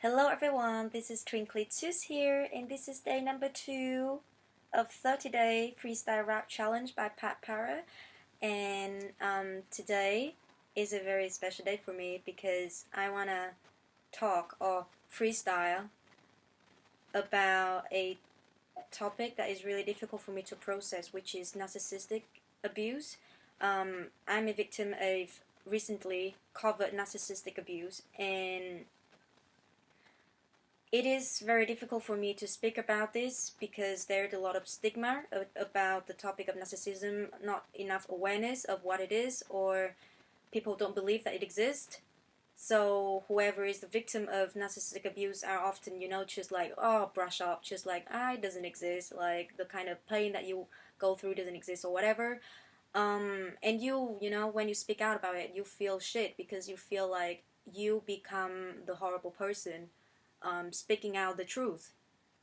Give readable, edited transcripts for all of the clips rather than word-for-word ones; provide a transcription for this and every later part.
Hello everyone, this is Twinkly Tus here, and this is day number 2 of 30-day freestyle rap challenge by Pat Para. And today is a very special day for me because I want to talk or freestyle about a topic that is really difficult for me to process, which is narcissistic abuse. I'm a victim of recently covered narcissistic abuse, and it is very difficult for me to speak about this because there's a lot of stigma about the topic of narcissism, not enough awareness of what it is, or people don't believe that it exists. So whoever is the victim of narcissistic abuse are often, just like, oh, brush off, just like, it doesn't exist, like the kind of pain that you go through doesn't exist or whatever. And when you speak out about it, you feel shit because you feel like you become the horrible person. Speaking out the truth.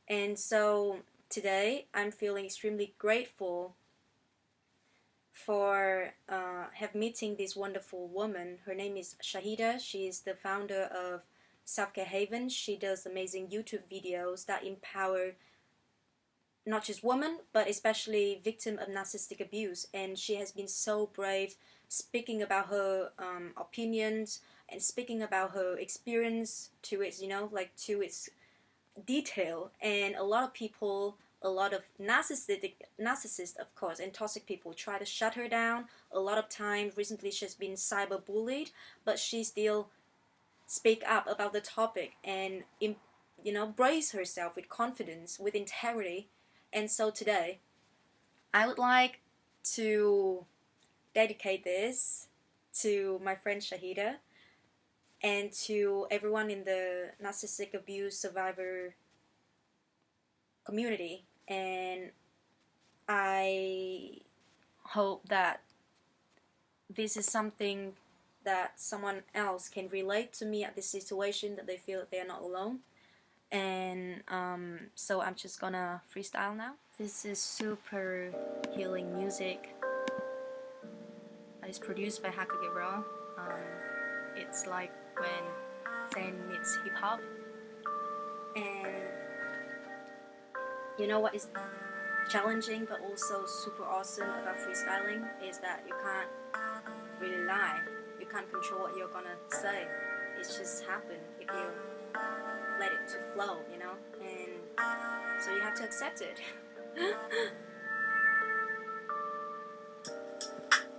And so today I'm feeling extremely grateful for have meeting this wonderful woman. Her name is Shahida. She is the founder of Self-Care Haven. She does amazing YouTube videos that empower not just women, but especially victim of narcissistic abuse. And she has been so brave speaking about her opinions and speaking about her experience to its, to its detail. And a lot of people, a lot of narcissists, of course, and toxic people try to shut her down. A lot of times, recently she's been cyberbullied, but she still speak up about the topic and, brace herself with confidence, with integrity. And so today, I would like to dedicate this to my friend Shahida and to everyone in the narcissistic abuse survivor community. And I hope that this is something that someone else can relate to me at this situation, that they feel that they are not alone. And so I'm just gonna freestyle now. This is super healing music that is produced by Hakage Raw. It's like when Zen meets hip hop. And you know what is challenging but also super awesome about freestyling is that you can't really lie. You can't control what you're gonna say. It's just happen if you let it to flow, and so you have to accept it.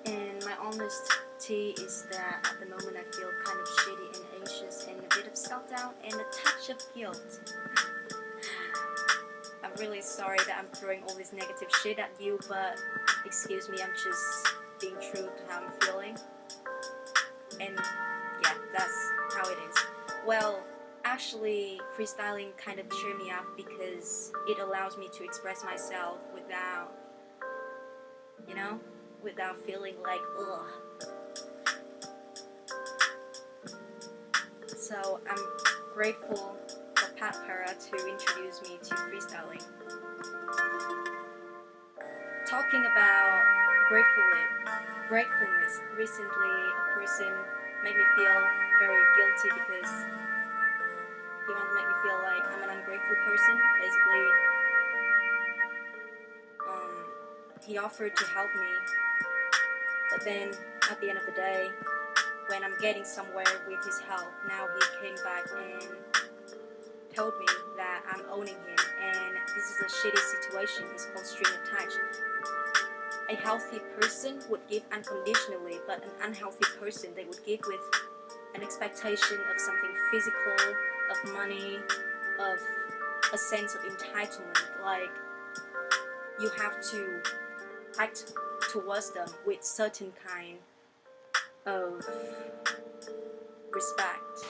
And my honest tea is that at the moment I feel kind of shitty and anxious and a bit of self-doubt and a touch of guilt. I'm really sorry that I'm throwing all this negative shit at you, but excuse me, I'm just being true to how I'm feeling. And yeah, that's how it is. Well, actually, freestyling kind of cheer me up because it allows me to express myself without, without feeling like, ugh. So I'm grateful for Pat Para to introduce me to freestyling. Talking about gratefulness, recently a person made me feel very guilty because he wanted to make me feel like I'm an ungrateful person. Basically, he offered to help me, but then at the end of the day, when I'm getting somewhere with his help, now he came back and told me that I'm owning him, and this is a shitty situation. It's called string attached. A healthy person would give unconditionally, but an unhealthy person, they would give with an expectation of something physical, of money, of a sense of entitlement. Like, you have to act towards them with certain kind of respect.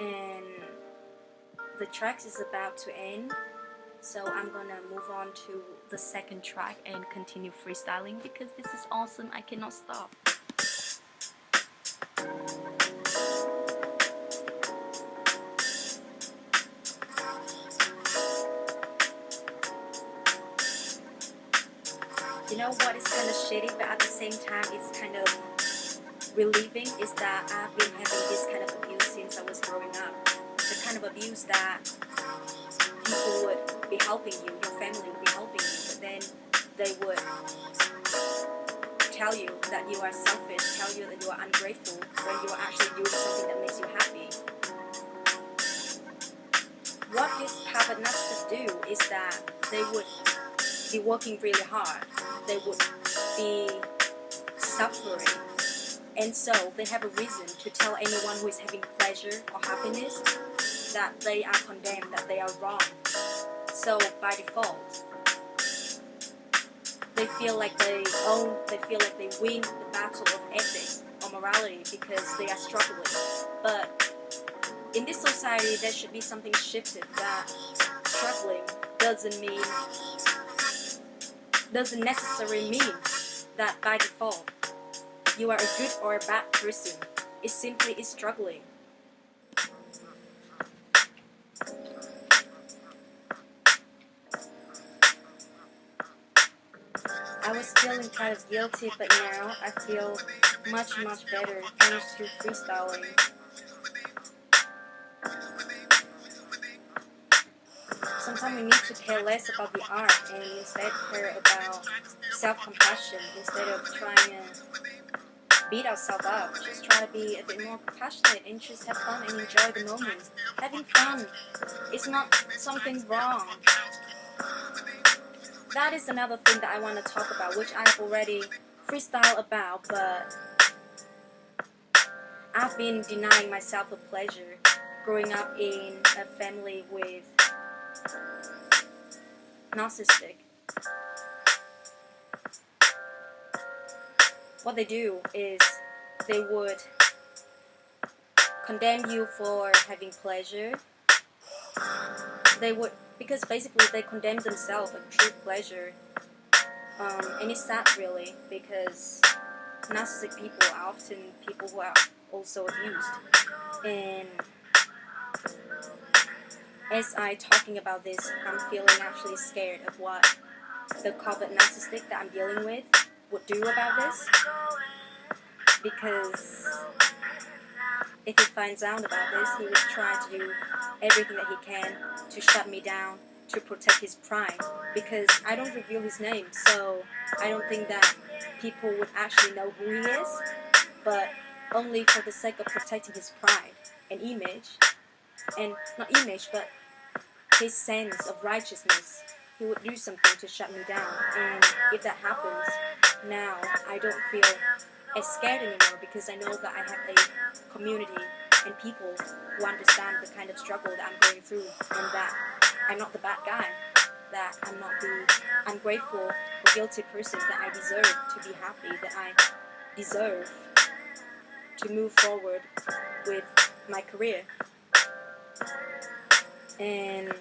And the track is about to end, so I'm gonna move on to the second track and continue freestyling because this is awesome. I cannot stop. You know what is kind of shitty, but at the same time it's kind of relieving is that I've been having this kind of abuse since I was growing up. The kind of abuse that people would be helping you, your family would be helping you, but then they would tell you that you are selfish, tell you that you are ungrateful when you are actually doing something that makes you happy. What this type of narcissist do is that they would be working really hard, they would be suffering, and so they have a reason to tell anyone who is having pleasure or happiness that they are condemned, that they are wrong. So by default, they feel like they win the battle of ethics or morality because they are struggling. But in this society, there should be something shifted, that struggling doesn't necessarily mean that by default you are a good or a bad person. It simply is struggling. I was feeling kind of guilty, but now I feel much better thanks to freestyling. Sometimes we need to care less about the art and instead care about self-compassion. Instead of trying to beat ourselves up, just try to be a bit more compassionate and just have fun and enjoy the moment. Having fun is not something wrong. That is another thing that I want to talk about, which I've already freestyled about, but I've been denying myself a pleasure growing up in a family with narcissistic. What they do is they would condemn you for having pleasure. They would, because basically they condemn themselves of true pleasure. And it's sad really, because narcissistic people are often people who are also abused. And as I talking about this, I'm feeling actually scared of what the covert narcissistic that I'm dealing with would do about this. Because if he finds out about this, he would try to do everything that he can to shut me down, to protect his pride. Because I don't reveal his name, so I don't think that people would actually know who he is. But only for the sake of protecting his pride and image, and not image, but his sense of righteousness, he would do something to shut me down. And if that happens, now I don't feel as scared anymore, because I know that I have a community and people who understand the kind of struggle that I'm going through, and that I'm not the bad guy, that I'm not the ungrateful or guilty person, that I deserve to be happy, that I deserve to move forward with my career. And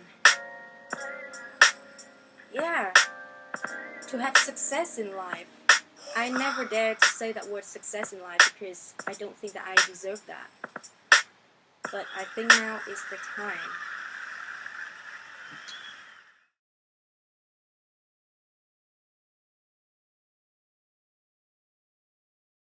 yeah, to have success in life. I never dare to say that word success in life, because I don't think that I deserve that. But I think now is the time.